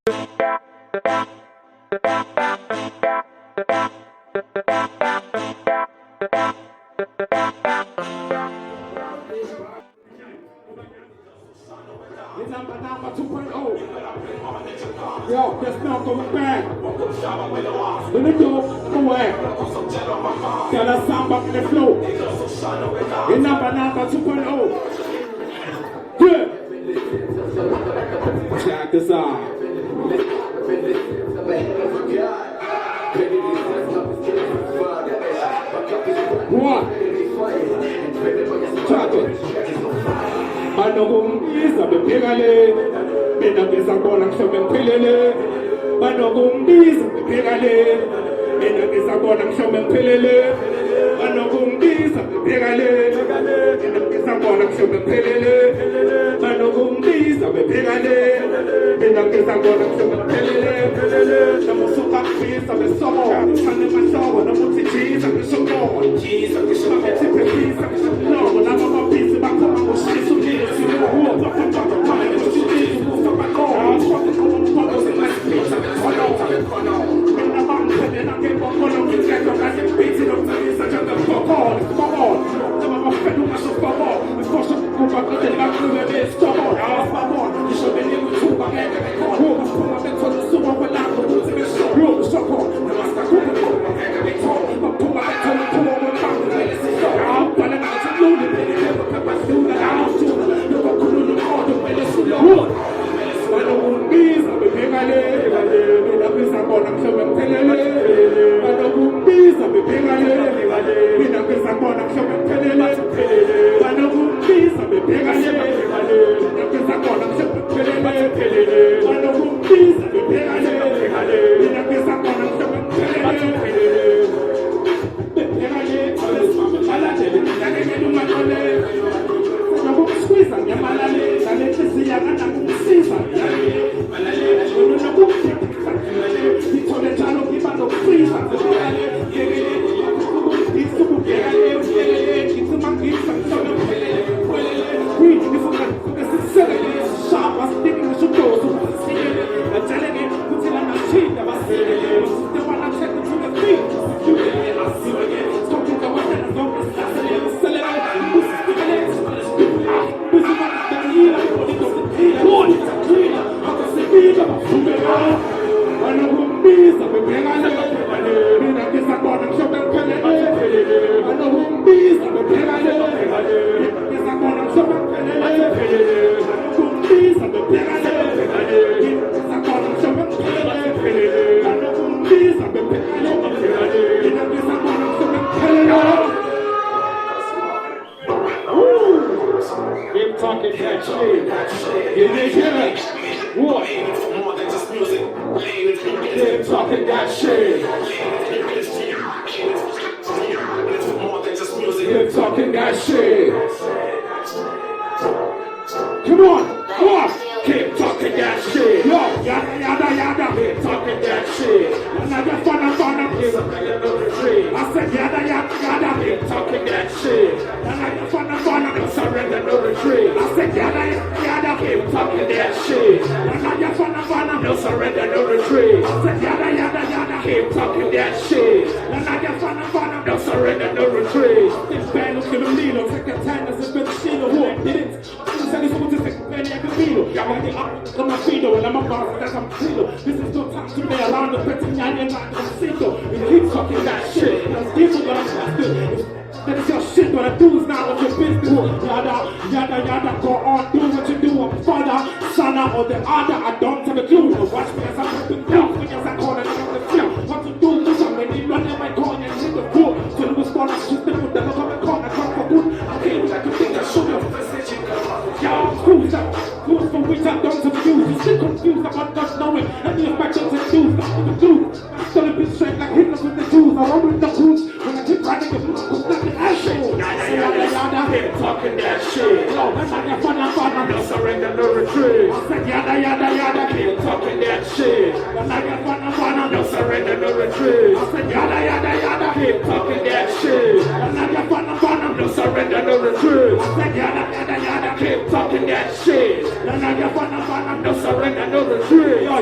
It's number 2.0. Yo, that's not going back. Let me go away. Tell us something about the flow. It's number 2.0. Good. Check this out. One. Check it. Banogumbiza bebhekale mina ngizabona mhlawumbe ngiphelele banogumbiza bebhekale mina ngizabona mhlawumbe ngiphelele banogumbiza bebhekale mina ngizabona mhlawumbe ngiphelele banogumbiza bebhekale mina ngizabona mhlawumbe ngiphelele namusuka kufisa besomo thane mahlobo namuthi jiza ngishomo jiza ngishomo ngithiphelisa ngishomo laba mabhizi bakhoma ngoshisa umlilo siwuza futhi bakhona ngoshisa umusa bakhona bakhona zemasiphisa bekhona mina bangiphelele ngembokolo ngikhetho kanye ngibhithi nomzalisa njengabokolo babona noma bafela ungasho babona isikosho kuba qedela kakhulu besikobona babona ngisho beninguthuba ngeke bekhona baphuma bethola usuku kwelapho ukuthi beshoyo shoko namasakhulu ngeke bekhona baphuma bethola ukhubo kwelapho belesisho abhala ngathi lulu belekho kapasula awuthuka lokukhulula umoto belesulona banokungbiza bebhekale mina ngisabona mhlawumbe ngiphelele banokungbiza bebhekale mina ngisabona mhlawumbe ngiphelele banokungbiza bebhekale mina ngisabona mhlawumbe ngiphelele banokungbiza bebhekale mina ngisabona mhlawumbe ngiphelele alandele ngakekela umakole nokukuswiza ngemalale ngalethisiya kanakumsiza ngithole njalo ngiba nokufriza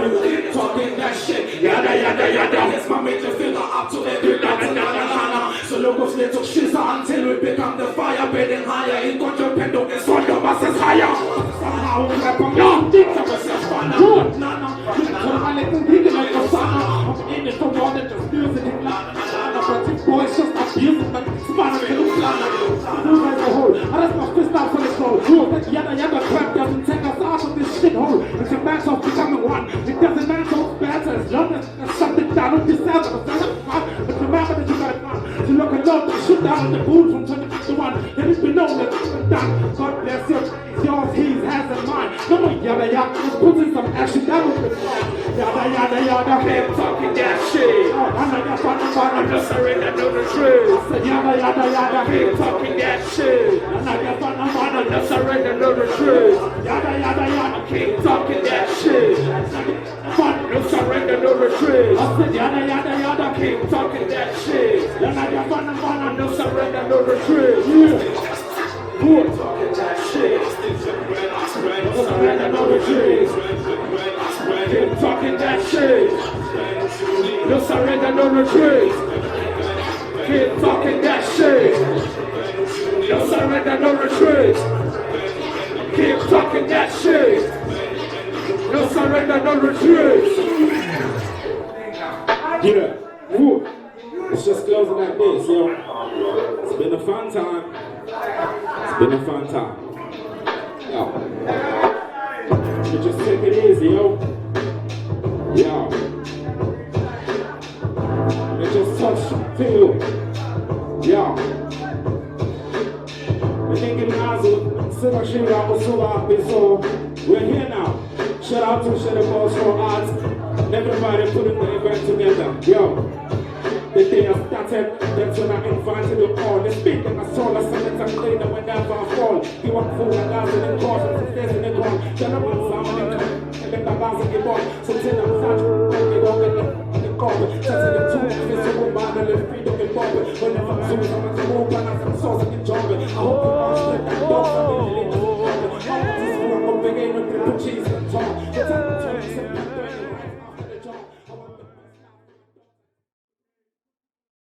keep talking that shit. Yada yada yada. Here's my middle finger up to every banana. So look what's little shizza until we become the fire, building higher. In contrapendo is on the masses higher. Somehow we rap on your dick of a self-banner. Good nana. You can my little nigga like a sana. I'm in it for more than just music and lana. But this boy's just abusing but spanner to the planner. Move as a whole. I just my fist out for the soul. That yada yada crap doesn't take us out of this shithole. It's a matter of becoming one. It doesn't matter what's better as long as there's something down on yourself. But remember that you got it done. To look at love, to shoot down on the boom from 2051. Let it be known that it's been done. God bless you. It's yours, his, has, and mine. No more yada yada. Let's put in some action down with the yada yada yada. Keep talking that shit. I'm just surrender to the truth. I said yada yada yada. Keep talking that shit. I'm just surrender to the truth. Yada yada yada. Keep talking that shit. No surrender to the truth. I said yada yada yada. Keep talking that shit. No surrender to the truth. Yeah. Good. Talking that shit. No surrender to the truth. Keep talking that shit. No surrender, no retreat. Keep talking that shit. No surrender, no retreat. Keep talking that shit. No surrender, no retreat. Yeah. Woo. It's just closing like this, yo. It's been a fun time. It's been a fun time. Yo. You just take it easy, yo. Yo. Just touch, feel, yeah. I think it has Silver Shiva or Silver so we're here now. Shout out to ShadowBox for arts. Everybody putting the event together, yo. The day I started, that's when I invited you all. The speed that I saw, I said that I'm later whenever I fall. You want food and guys in the course, and stairs in the ground. Then I'm on sound and then the bars get born. So till I'm such, they don't get the carpet. Touching the two, it's a woman, and the feet don't get bothered. Whenever I'm